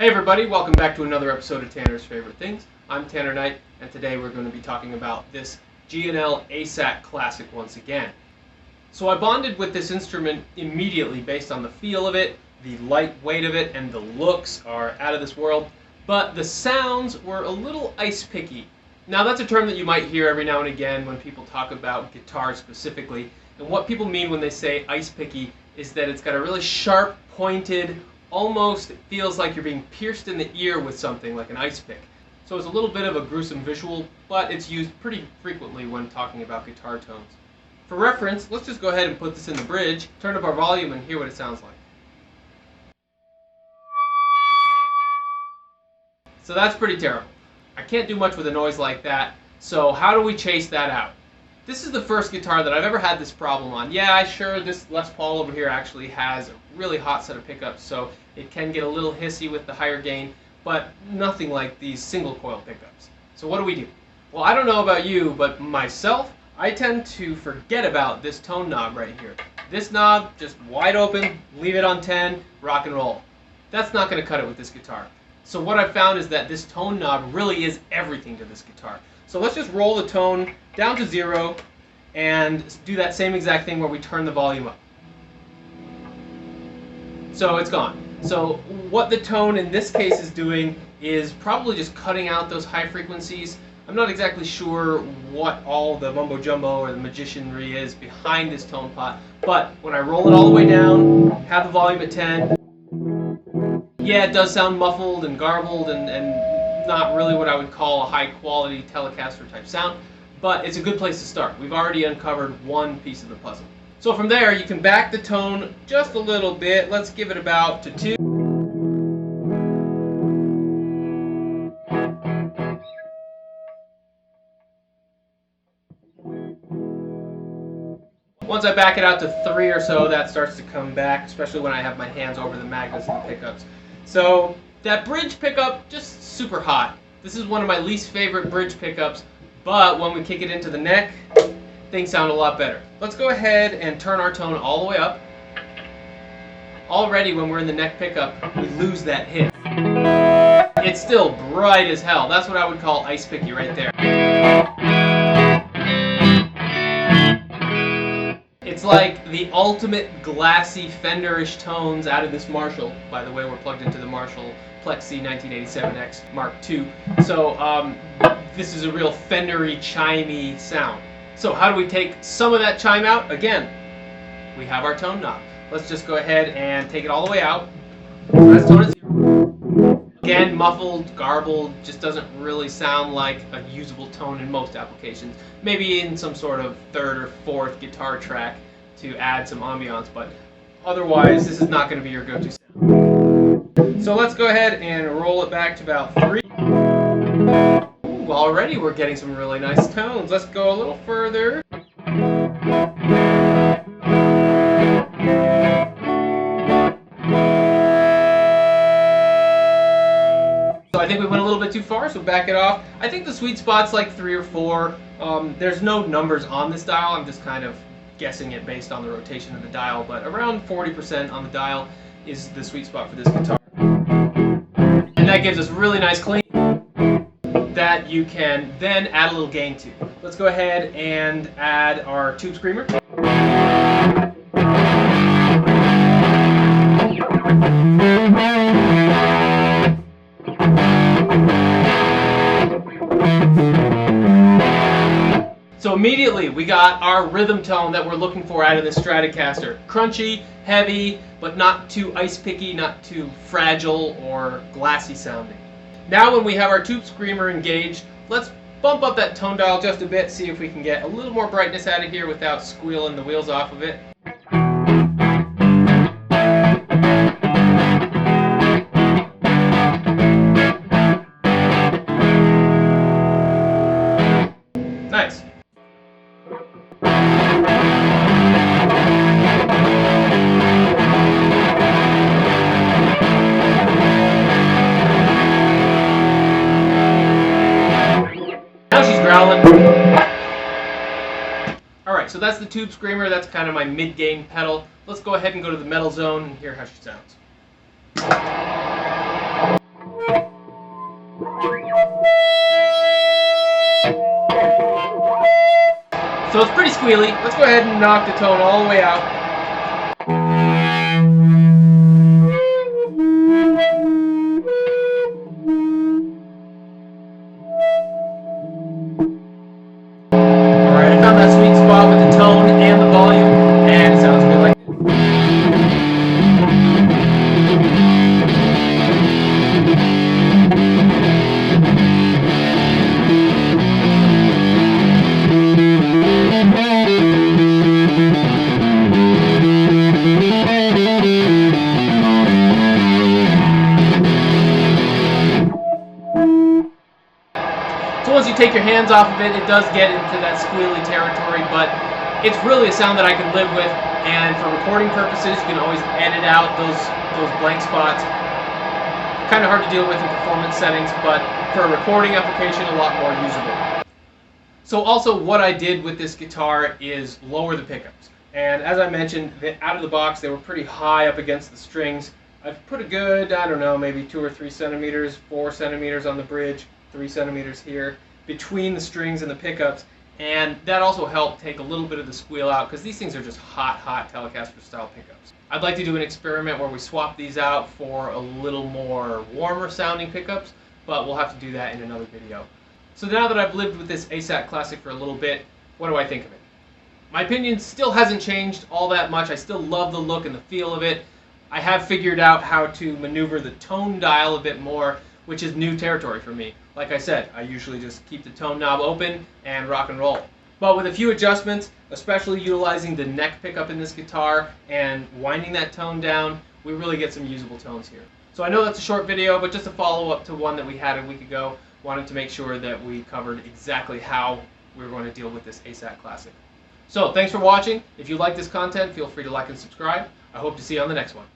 Hey everybody, welcome back to another episode of Tanner's Favorite Things. I'm Tanner Knight, and today we're going to be talking about this G&L Asat Classic once again. So I bonded with this instrument immediately based on the feel of it, the light weight of it, and the looks are out of this world, but the sounds were a little ice-picky. Now that's a term that you might hear every now and again when people talk about guitars specifically, and what people mean when they say ice-picky is that it's got a really sharp, pointed, almost feels like you're being pierced in the ear with something like an ice pick. So it's a little bit of a gruesome visual, but it's used pretty frequently when talking about guitar tones. For reference, let's just go ahead and put this in the bridge, turn up our volume, and hear what it sounds like. So that's pretty terrible. I can't do much with a noise like that, so how do we chase that out? This is the first guitar that I've ever had this problem on. Yeah, sure, this Les Paul over here actually has a really hot set of pickups, so it can get a little hissy with the higher gain, but nothing like these single coil pickups. So what do? Well, I don't know about you, but myself, I tend to forget about this tone knob right here. This knob, just wide open, leave it on 10, rock and roll. That's not going to cut it with this guitar. So what I've found is that this tone knob really is everything to this guitar. So let's just roll the tone down to 0 and do that same exact thing where we turn the volume up. So it's gone. So what the tone in this case is doing is probably just cutting out those high frequencies. I'm not exactly sure what all the mumbo jumbo or the magicianry is behind this tone pot, but when I roll it all the way down, have the volume at 10, yeah, it does sound muffled and garbled and not really what I would call a high quality Telecaster type sound, but it's a good place to start. We've already uncovered one piece of the puzzle. So from there you can back the tone just a little bit. Let's give it about to 2. Once I back it out to 3 or so, that starts to come back, especially when I have my hands over the magnets and the pickups. So that bridge pickup, just super hot. This is one of my least favorite bridge pickups, but when we kick it into the neck, things sound a lot better. Let's go ahead and turn our tone all the way up. Already when we're in the neck pickup, we lose that hit. It's still bright as hell. That's what I would call ice picky right there. It's like the ultimate glassy Fender-ish tones out of this Marshall. By the way, we're plugged into the Marshall Plexi 1987X Mark II. So this is a real Fender-y, chimey sound. So how do we take some of that chime out? Again, we have our tone knob. Let's just go ahead and take it all the way out. Press tone at 0. Again, muffled, garbled, just doesn't really sound like a usable tone in most applications. Maybe in some sort of 3rd or 4th guitar track to add some ambiance, but otherwise this is not going to be your go-to sound. So let's go ahead and roll it back to about 3. Ooh, already we're getting some really nice tones. Let's go a little further. So I think we went a little bit too far, so back it off. I think the sweet spot's like 3 or 4. There's no numbers on this dial. I'm just kind of guessing it based on the rotation of the dial, but around 40% on the dial is the sweet spot for this guitar. And that gives us really nice clean that you can then add a little gain to. Let's go ahead and add our tube screamer. So immediately we got our rhythm tone that we're looking for out of this Stratocaster. Crunchy, heavy, but not too ice picky, not too fragile or glassy sounding. Now when we have our tube screamer engaged, let's bump up that tone dial just a bit, see if we can get a little more brightness out of here without squealing the wheels off of it. Nice. Alright, so that's the tube screamer. That's kind of my mid-gain pedal. Let's go ahead and go to the metal zone and hear how she sounds. So it's pretty squealy. Let's go ahead and knock the tone all the way out. Alright, I found that sweet spot with the tone and the volume, and it sounds good like So once you take your hands off of it, it does get into that squealy territory, but it's really a sound that I can live with, and for recording purposes, you can always edit out those blank spots. Kind of hard to deal with in performance settings, but for a recording application, a lot more usable. So also what I did with this guitar is lower the pickups. And as I mentioned, out of the box, they were pretty high up against the strings. I've put a good, I don't know, maybe 2 or 3 centimeters, 4 centimeters on the bridge, 3 centimeters here, between the strings and the pickups, and that also helped take a little bit of the squeal out, because these things are just hot Telecaster style pickups. I'd like to do an experiment where we swap these out for a little more warmer sounding pickups, but we'll have to do that in another video. So now that I've lived with this Asat Classic for a little bit, what do I think of it? My opinion still hasn't changed all that much. I still love the look and the feel of it. I have figured out how to maneuver the tone dial a bit more, which is new territory for me. Like I said, I usually just keep the tone knob open and rock and roll. But with a few adjustments, especially utilizing the neck pickup in this guitar and winding that tone down, we really get some usable tones here. So I know that's a short video, but just a follow-up to one that we had a week ago. Wanted to make sure that we covered exactly how we were going to deal with this Asat Classic. So thanks for watching. If you like this content, feel free to like and subscribe. I hope to see you on the next one.